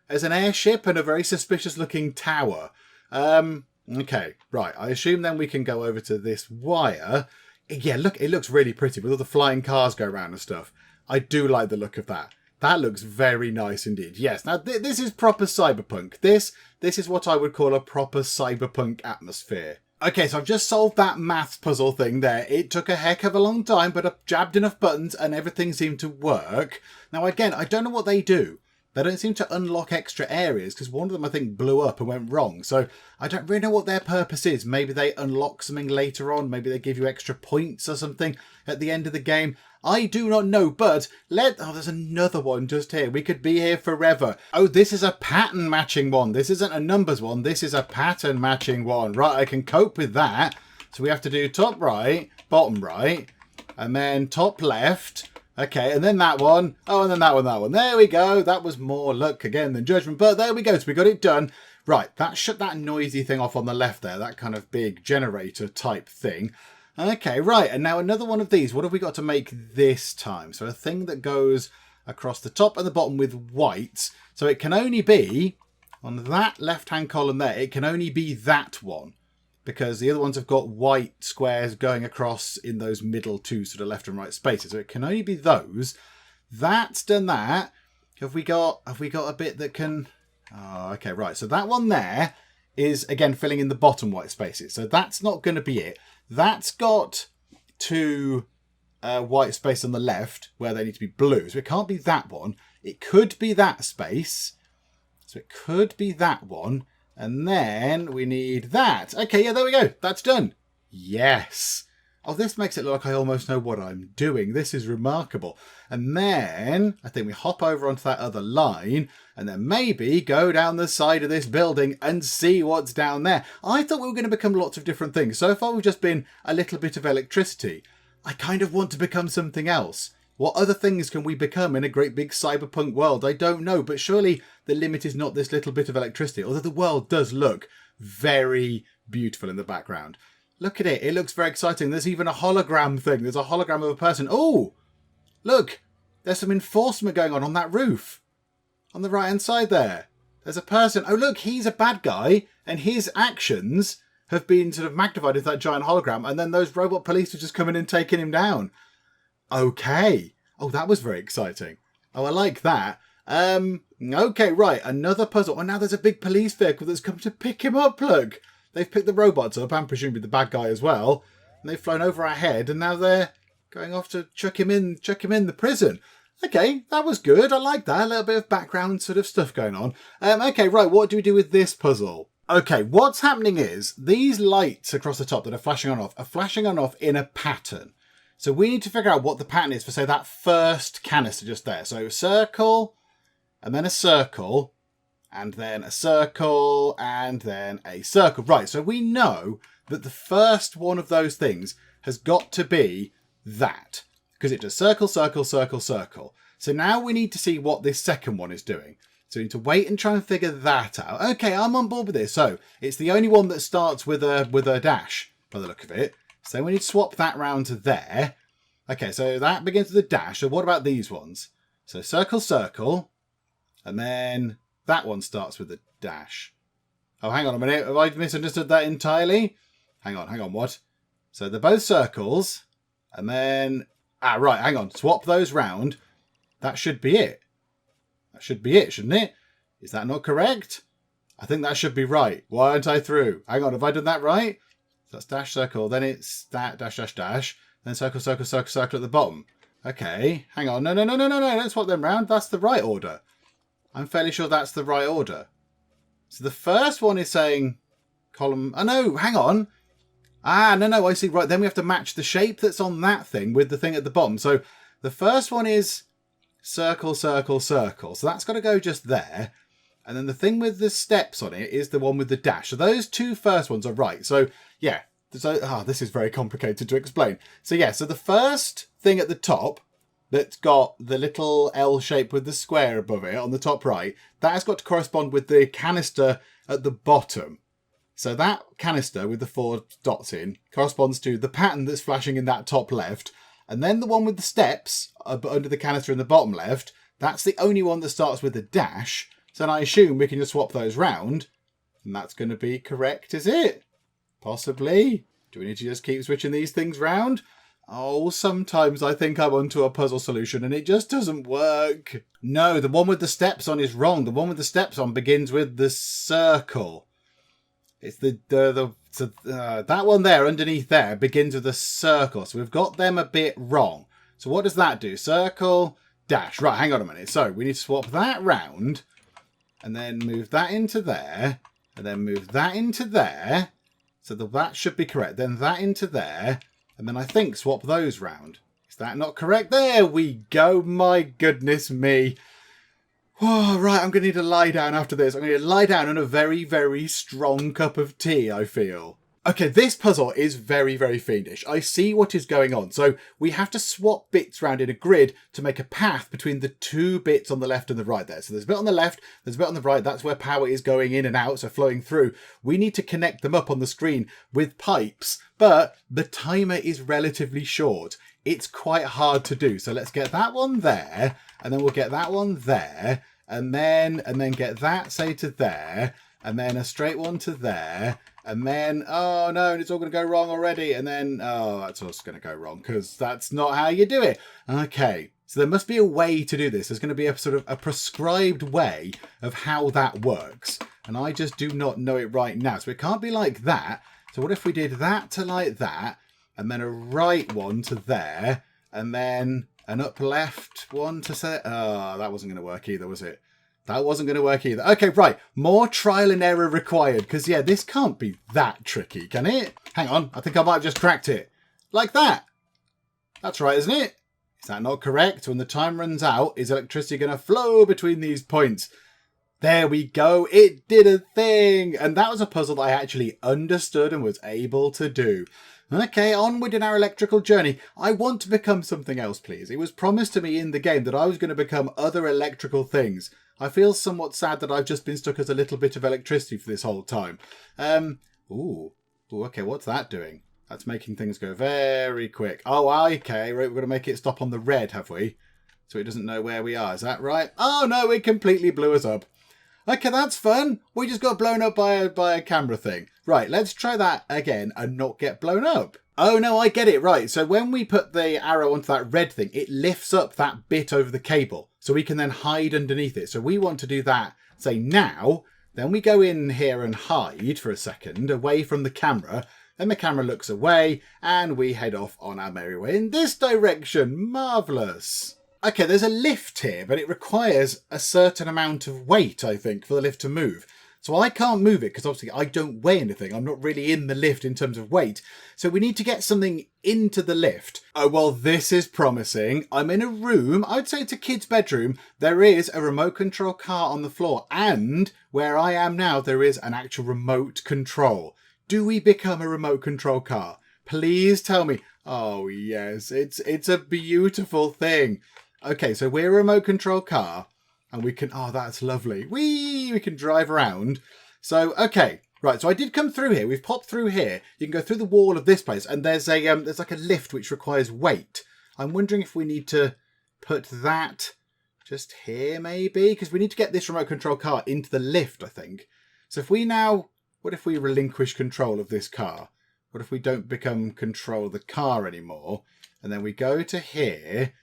And a very suspicious looking tower. Okay, right. I assume then we can go over to this wire. Yeah, look, it looks really pretty with all the flying cars go around and stuff. I do like the look of that. That looks very nice indeed. Yes, now this is proper Cyberpunk. This is what I would call a proper Cyberpunk atmosphere. Okay, so I've just solved that maths puzzle thing there. It took a heck of a long time, but I jabbed enough buttons and everything seemed to work. Now, again, I don't know what they do, they don't seem to unlock extra areas, because one of them I think blew up and went wrong. So I don't really know what their purpose is. Maybe they unlock something later on. Maybe they give you extra points or something at the end of the game. I do not know, but oh, there's another one just here. We could be here forever. Oh, this is a pattern matching one. This isn't a numbers one. This is a pattern matching one. Right, I can cope with that. So we have to do top right, bottom right, and then top left. Okay, and then that one. Oh, and then that one. There we go. That was more luck again than judgment, but there we go. So we got it done. Right, that shut that noisy thing off on the left there. That kind of big generator type thing. Okay, right. And now another one of these. What have we got to make this time? So a thing that goes across the top and the bottom with whites. So it can only be on that left-hand column there. It can only be that one, because the other ones have got white squares going across in those middle two sort of left and right spaces. So it can only be those. That's done that. Have we got a bit that can... Oh, okay, right. So that one there is, again, filling in the bottom white spaces. So that's not going to be it. That's got two white space on the left where they need to be blue. So it can't be that one. It could be that space. So it could be that one. And then we need that. Okay, yeah, there we go. That's done. Yes. Oh, this makes it look like I almost know what I'm doing. This is remarkable. And then I think we hop over onto that other line and then maybe go down the side of this building and see what's down there. I thought we were going to become lots of different things. So far, we've just been a little bit of electricity. I kind of want to become something else. What other things can we become in a great big cyberpunk world? I don't know, but surely the limit is not this little bit of electricity, although the world does look very beautiful in the background. Look at it. It looks very exciting. There's even a hologram thing. There's a hologram of a person. Oh, look, there's some enforcement going on that roof. On the right-hand side there. There's a person. Oh, look, he's a bad guy, and his actions have been sort of magnified into that giant hologram, and then those robot police are just coming and taking him down. Okay. Oh, that was very exciting. Oh, I like that. Okay, right. Another puzzle. Oh, now there's a big police vehicle that's come to pick him up, look. They've picked the robots up, and presumably the bad guy as well. And they've flown over our head, and now they're going off to chuck him in the prison. Okay, that was good. I like that. A little bit of background sort of stuff going on. Okay, right. What do we do with this puzzle? Okay, what's happening is these lights across the top that are flashing on off are flashing on off in a pattern. So we need to figure out what the pattern is for, say, that first canister just there. So circle, and then a circle, and then a circle, and then a circle. Right, so we know that the first one of those things has got to be that, because it does circle, circle, circle, circle. So now we need to see what this second one is doing. So we need to wait and try and figure that out. Okay, I'm on board with this. So it's the only one that starts with a dash, by the look of it. So we need to swap that round to there. Okay, so that begins with a dash. So what about these ones? So circle, circle, and then that one starts with a dash. Oh, hang on a minute. Have I misunderstood that entirely? Hang on, what? So they're both circles, and then... Ah, right, hang on. Swap those round. That should be it. That should be it, shouldn't it? Is that not correct? I think that should be right. Why aren't I through? Hang on, have I done that right? So that's dash, circle, then it's that, dash, dash, dash, then circle, circle, circle, circle at the bottom. Okay, hang on. No, don't swap them round. That's the right order. I'm fairly sure that's the right order. So the first one is saying column... Oh, no, hang on. Ah, no, I see. Right, then we have to match the shape that's on that thing with the thing at the bottom. So the first one is circle, circle, circle. So that's got to go just there. And then the thing with the steps on it is the one with the dash. So those two first ones are right. So, yeah. So, this is very complicated to explain. So, yeah. So the first thing at the top that's got the little L shape with the square above it on the top right, that has got to correspond with the canister at the bottom. So that canister with the 4 dots in corresponds to the pattern that's flashing in that top left. And then the one with the steps under the canister in the bottom left, that's the only one that starts with a dash. So then I assume we can just swap those round. And that's going to be correct, is it? Possibly. Do we need to just keep switching these things round? Oh, sometimes I think I'm onto a puzzle solution and it just doesn't work. No, the one with the steps on is wrong. The one with the steps on begins with the circle. It's that one there underneath there begins with a circle. So we've got them a bit wrong. So what does that do? Circle, dash. Right, hang on a minute. So we need to swap that round and then move that into there and then move that into there. So that should be correct. Then that into there and then I think swap those round. Is that not correct? There we go. My goodness me. Oh, right, I'm going to need to lie down after this. I'm going to lie down on a very, very strong cup of tea, I feel. Okay, this puzzle is very, very fiendish. I see what is going on. So we have to swap bits around in a grid to make a path between the two bits on the left and the right there. So there's a bit on the left, there's a bit on the right. That's where power is going in and out, so flowing through. We need to connect them up on the screen with pipes, but the timer is relatively short. It's quite hard to do. So let's get that one there, and then we'll get that one there, and then get that, say, to there, and then a straight one to there, and then, oh no, it's all going to go wrong already, and then, oh, that's also going to go wrong, because that's not how you do it. Okay, so there must be a way to do this. There's going to be a sort of a prescribed way of how that works, and I just do not know it right now. So it can't be like that. So what if we did that to like that, and then a right one to there, and then an up left one to say, oh, that wasn't going to work either, was it? That wasn't going to work either. Okay, right. More trial and error required. Because, yeah, this can't be that tricky, can it? Hang on. I think I might have just cracked it. Like that. That's right, isn't it? Is that not correct? When the time runs out, is electricity going to flow between these points? There we go. It did a thing. And that was a puzzle that I actually understood and was able to do. Okay, onward in our electrical journey. I want to become something else, please. It was promised to me in the game that I was going to become other electrical things. I feel somewhat sad that I've just been stuck as a little bit of electricity for this whole time. Ooh, okay, what's that doing? That's making things go very quick. Oh, okay, right, we're going to make it stop on the red, have we? So it doesn't know where we are, is that right? Oh, no, it completely blew us up. Okay, that's fun. We just got blown up by a camera thing. Right, let's try that again and not get blown up. Oh, no, I get it. Right, so when we put the arrow onto that red thing, it lifts up that bit over the cable. So we can then hide underneath it. So we want to do that, say, now. Then we go in here and hide for a second, away from the camera. Then the camera looks away, and we head off on our merry way in this direction. Marvellous. Okay, there's a lift here, but it requires a certain amount of weight, I think, for the lift to move. So I can't move it because obviously I don't weigh anything. I'm not really in the lift in terms of weight. So we need to get something into the lift. Oh, well, this is promising. I'm in a room. I'd say it's a kid's bedroom. There is a remote control car on the floor. And where I am now, there is an actual remote control. Do we become a remote control car? Please tell me. Oh, yes. It's a beautiful thing. Okay, so we're a remote control car. And we can, oh, that's lovely. We can drive around. So, okay, right. So I did come through here. We've popped through here. You can go through the wall of this place. And there's like a lift which requires weight. I'm wondering if we need to put that just here, maybe? Because we need to get this remote control car into the lift, I think. So if we now, what if we relinquish control of this car? What if we don't become control of the car anymore? And then we go to here.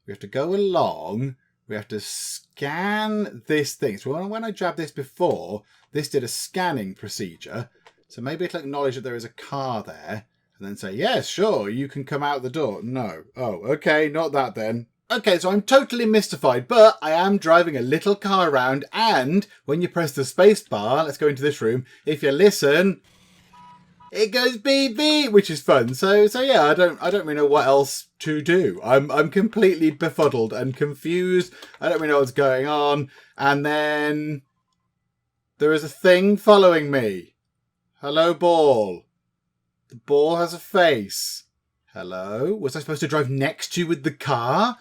We have to go along. We have to scan this thing. So when I jabbed this before, this did a scanning procedure. So maybe it'll acknowledge that there is a car there. And then say, yes, sure, you can come out the door. No. Oh, okay, not that then. Okay, so I'm totally mystified, but I am driving a little car around. And when you press the space bar, let's go into this room. If you listen, it goes beep beep, which is fun. So yeah, I don't really know what else to do. I'm completely befuddled and confused. I don't really know what's going on. And then there is a thing following me. Hello, ball. The ball has a face. Hello? Was I supposed to drive next to you with the car?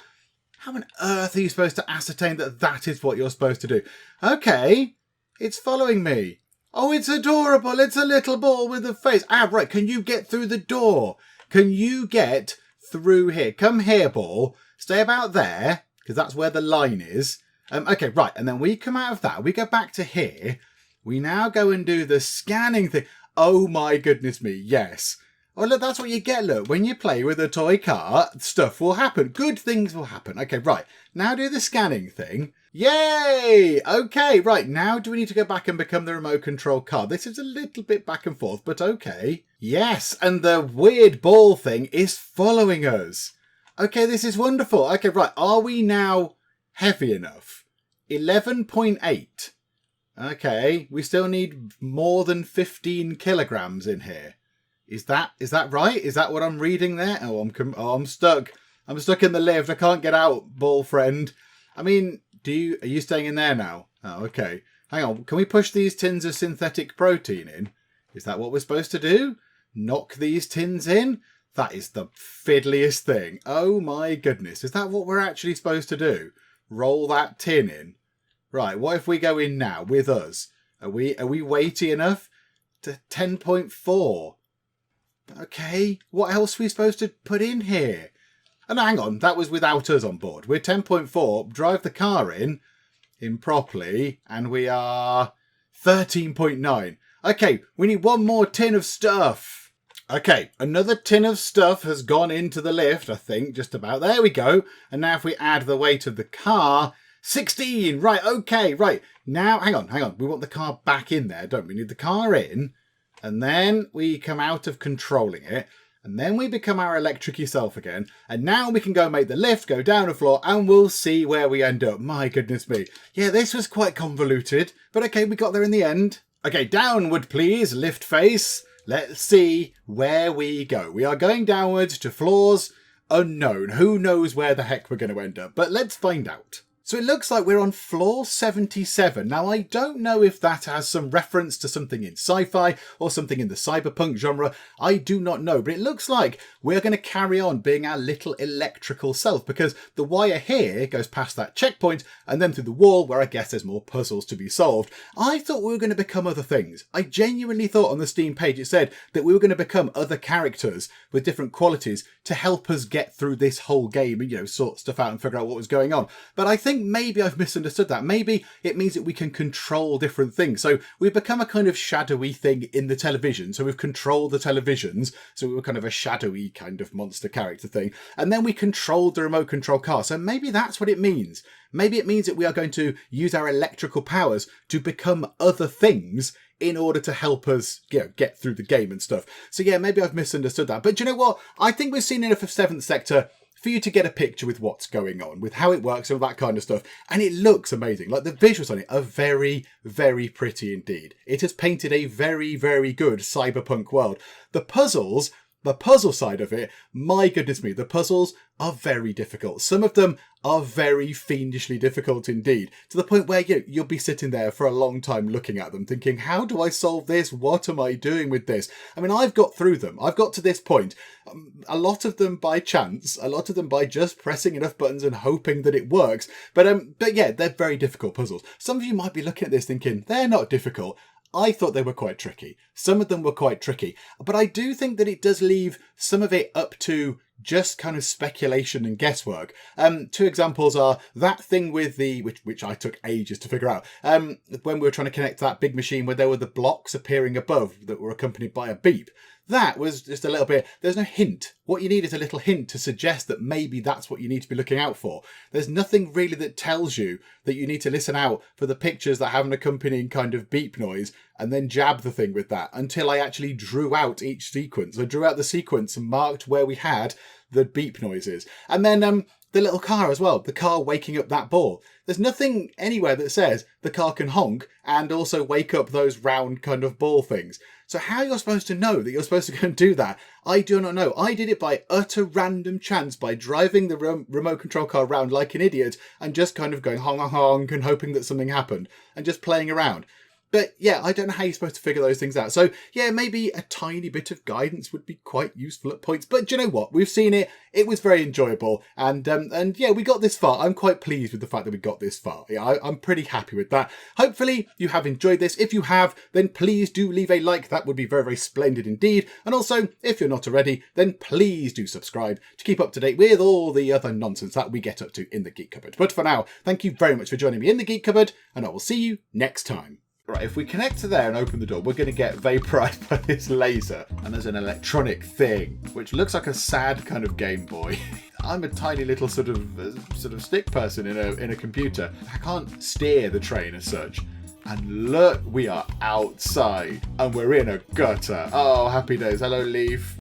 How on earth are you supposed to ascertain that that is what you're supposed to do? Okay, it's following me. Oh, it's adorable. It's a little ball with a face. Ah, right. Can you get through the door? Can you get through here? Come here, ball. Stay about there, because that's where the line is. Okay, right. And then we come out of that. We go back to here. We now go and do the scanning thing. Oh, my goodness me. Yes. Oh, look, that's what you get. Look, when you play with a toy car, stuff will happen. Good things will happen. Okay, right. Now do the scanning thing. Yay! Okay, right. Now do we need to go back and become the remote control car? This is a little bit back and forth, but okay. Yes, and the weird ball thing is following us. Okay, this is wonderful. Okay, right. Are we now heavy enough? 11.8. Okay, we still need more than 15 kilograms in here. Is that right? Is that what I'm reading there? Oh, I'm stuck. I'm stuck in the lift. I can't get out, ball friend. I mean, are you staying in there now? Oh, okay. Hang on. Can we push these tins of synthetic protein in? Is that what we're supposed to do? Knock these tins in? That is the fiddliest thing. Oh my goodness. Is that what we're actually supposed to do? Roll that tin in? Right, what if we go in now with us? Are we weighty enough? To 10.4. Okay, what else are we supposed to put in here? And hang on, that was without us on board. We're 10.4, drive the car in properly, and we are 13.9. Okay, we need one more tin of stuff. Okay, another tin of stuff has gone into the lift, I think, just about. There we go. And now if we add the weight of the car, 16. Right, okay, right. Now, hang on. We want the car back in there, don't we? We need the car in, and then we come out of controlling it, and then we become our electric-y self again, and now we can go make the lift, go down a floor, and we'll see where we end up. My goodness me. Yeah, this was quite convoluted, but okay, we got there in the end. Okay, downward please, lift face. Let's see where we go. We are going downwards to floors unknown. Who knows where the heck we're going to end up, but let's find out. So it looks like we're on floor 77. Now, I don't know if that has some reference to something in sci-fi or something in the cyberpunk genre. I do not know, but it looks like we're going to carry on being our little electrical self, because the wire here goes past that checkpoint and then through the wall where I guess there's more puzzles to be solved. I thought we were going to become other things. I genuinely thought on the Steam page it said that we were going to become other characters with different qualities to help us get through this whole game and, sort stuff out and figure out what was going on. But I think maybe I've misunderstood that. Maybe it means that we can control different things. So we've become a kind of shadowy thing in the television. So we've controlled the televisions. So we were kind of a shadowy kind of monster character thing. And then we controlled the remote control car. So maybe that's what it means. Maybe it means that we are going to use our electrical powers to become other things in order to help us, get through the game and stuff. So yeah, maybe I've misunderstood that. But you know what? I think we've seen enough of 7th Sector for you to get a picture with what's going on, with how it works and all that kind of stuff. And it looks amazing. Like, the visuals on it are very, very pretty indeed. It has painted a very, very good cyberpunk world. The puzzle side of it, my goodness me, the puzzles are very difficult. Some of them are very fiendishly difficult indeed, to the point where you'll be sitting there for a long time looking at them thinking, how do I solve this? What am I doing with this? I mean, I've got through them. I've got to this point. A lot of them by chance, a lot of them by just pressing enough buttons and hoping that it works. But yeah, they're very difficult puzzles. Some of you might be looking at this thinking, they're not difficult. I thought they were quite tricky. Some of them were quite tricky. But I do think that it does leave some of it up to just kind of speculation and guesswork. Two examples are that thing with which I took ages to figure out. When we were trying to connect to that big machine where there were the blocks appearing above that were accompanied by a beep. That was just a little bit, there's no hint. What you need is a little hint to suggest that maybe that's what you need to be looking out for. There's nothing really that tells you that you need to listen out for the pictures that have an accompanying kind of beep noise and then jab the thing with that, until I actually drew out each sequence. I drew out the sequence and marked where we had the beep noises. And then the little car as well, the car waking up that ball. There's nothing anywhere that says the car can honk and also wake up those round kind of ball things. So how you're supposed to know that you're supposed to go and do that, I do not know. I did it by utter random chance, by driving the remote control car around like an idiot and just kind of going honk, honk, honk and hoping that something happened and just playing around. But yeah, I don't know how you're supposed to figure those things out. So yeah, maybe a tiny bit of guidance would be quite useful at points. But do you know what? We've seen it. It was very enjoyable. And yeah, we got this far. I'm quite pleased with the fact that we got this far. Yeah, I'm pretty happy with that. Hopefully you have enjoyed this. If you have, then please do leave a like. That would be very, very splendid indeed. And also, if you're not already, then please do subscribe to keep up to date with all the other nonsense that we get up to in the Geek Cupboard. But for now, thank you very much for joining me in the Geek Cupboard, and I will see you next time. Right, if we connect to there and open the door, we're going to get vaporized by this laser. And there's an electronic thing, which looks like a sad kind of Game Boy. I'm a tiny little sort of stick person in a computer. I can't steer the train as such. And look, we are outside and we're in a gutter. Oh, happy days. Hello, Leaf.